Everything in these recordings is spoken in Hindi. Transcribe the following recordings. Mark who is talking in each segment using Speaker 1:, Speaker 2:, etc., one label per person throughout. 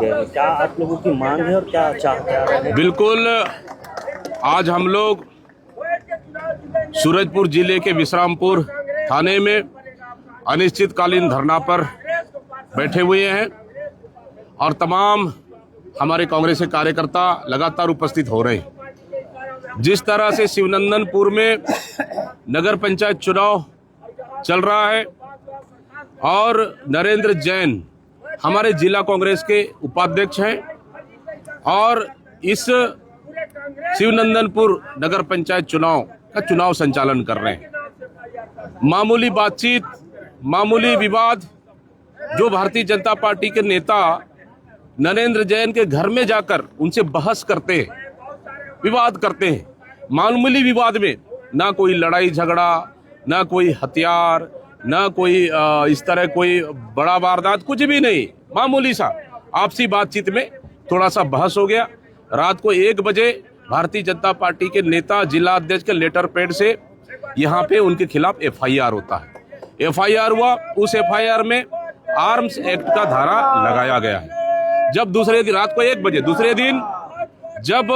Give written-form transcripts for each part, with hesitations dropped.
Speaker 1: गए, क्या आप लोगों की मांग है और क्या चाहते हैं?
Speaker 2: बिल्कुल, आज हम लोग सूरजपुर जिले के विश्रामपुर थाने में अनिश्चितकालीन धरना पर बैठे हुए हैं और तमाम हमारे कांग्रेस के कार्यकर्ता लगातार उपस्थित हो रहे हैं। जिस तरह से शिवनंदनपुर में नगर पंचायत चुनाव चल रहा है और नरेंद्र जैन हमारे जिला कांग्रेस के उपाध्यक्ष हैं और इस शिवनंदनपुर नगर पंचायत चुनाव का चुनाव संचालन कर रहे हैं। मामूली बातचीत, मामूली विवाद जो भारतीय जनता पार्टी के नेता नरेंद्र जैन के घर में जाकर उनसे बहस करते हैं, विवाद करते हैं। मामूली विवाद में ना कोई लड़ाई झगड़ा, ना कोई हथियार, ना कोई इस तरह कोई बड़ा वारदात, कुछ भी नहीं। मामूली सा आपसी बातचीत में थोड़ा सा बहस हो गया। रात को 1 बजे भारतीय जनता पार्टी के नेता जिला अध्यक्ष के लेटर पैड से यहाँ पे उनके खिलाफ FIR होता है। FIR हुआ, उस FIR में आर्म्स एक्ट का धारा लगाया गया है। जब दूसरे दिन रात को 1 बजे, दूसरे दिन जब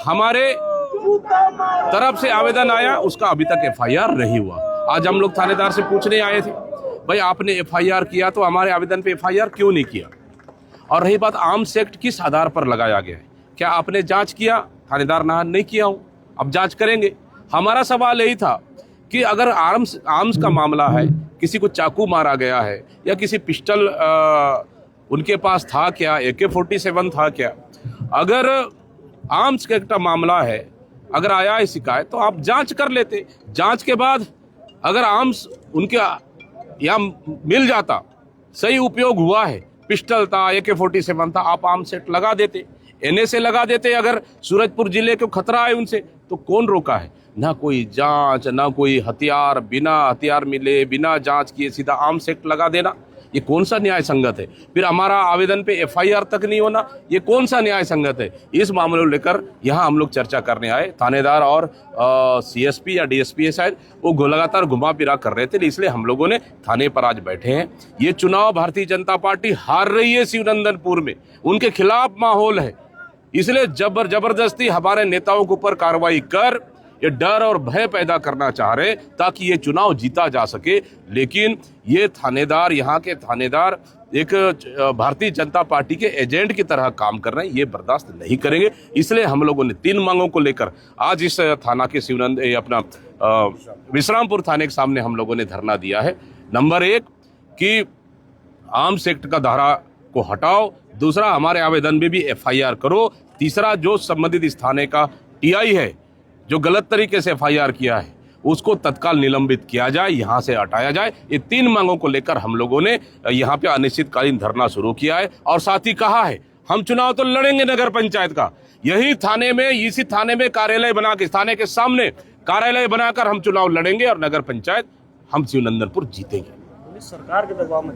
Speaker 2: हमारे तरफ से आवेदन आया, उसका अभी तक FIR नहीं हुआ। आज हम लोग थानेदार से पूछने आए थे, भाई आपने FIR किया तो हमारे आवेदन पे FIR क्यों नहीं किया? और रही बात आर्म्स एक्ट किस आधार पर लगाया गया है, क्या आपने जांच किया? थानेदार नहीं किया हूं, अब जांच करेंगे। हमारा सवाल यही था कि अगर आर्म्स का मामला है, किसी को चाकू मारा गया है या किसी पिस्टल उनके पास था क्या, AK-47 था क्या, अगर आर्म्स का मामला है, अगर आया है शिकायत तो आप जांच कर लेते। जांच के बाद अगर आर्म्स उनके यहाँ मिल जाता, सही उपयोग हुआ है, पिस्टल था, AK-47 था, आप आर्म्स एक्ट लगा देते, NA लगा देते। अगर सूरजपुर जिले को खतरा है उनसे तो कौन रोका है? ना कोई जांच, ना कोई हथियार, बिना हथियार मिले, बिना जांच किए सीधा आर्म्स एक्ट लगा देना, ये कौन सा न्याय संगत है? फिर हमारा आवेदन पे FIR तक नहीं होना, ये कौन सा न्याय संगत है? इस मामले को लेकर यहाँ हम लोग चर्चा करने आए। थानेदार और CSP या DSP है शायद, वो लगातार घुमा फिरा कर रहे थे, इसलिए हम लोगों ने थाने पर आज बैठे हैं। ये चुनाव भारतीय जनता पार्टी हार रही है शिवनंदनपुर में, उनके खिलाफ माहौल है, इसलिए जबरदस्ती हमारे नेताओं के ऊपर कार्रवाई कर ये डर और भय पैदा करना चाह रहे ताकि ये चुनाव जीता जा सके। लेकिन ये थानेदार, यहाँ के थानेदार एक भारतीय जनता पार्टी के एजेंट की तरह काम कर रहे हैं, ये बर्दाश्त नहीं करेंगे। इसलिए हम लोगों ने 3 मांगों को लेकर आज इस थाना के विश्रामपुर थाने के सामने हम लोगों ने धरना दिया है। नंबर 1 कि आर्म्स एक्ट का धारा को हटाओ, दूसरा हमारे आवेदन में भी FIR करो, तीसरा जो संबंधित इस थाने का TI है जो गलत तरीके से FIR किया है उसको तत्काल निलंबित किया जाए, यहाँ से हटाया जाए। ये 3 मांगों को लेकर हम लोगों ने यहाँ पे अनिश्चितकालीन धरना शुरू किया है और साथ ही कहा है हम चुनाव तो लड़ेंगे नगर पंचायत का, यही थाने में, इसी थाने में कार्यालय बना के, थाने के सामने कार्यालय बनाकर हम चुनाव लड़ेंगे और नगर पंचायत हम शिवनंदनपुर जीतेंगे।
Speaker 1: सरकार के दबाव में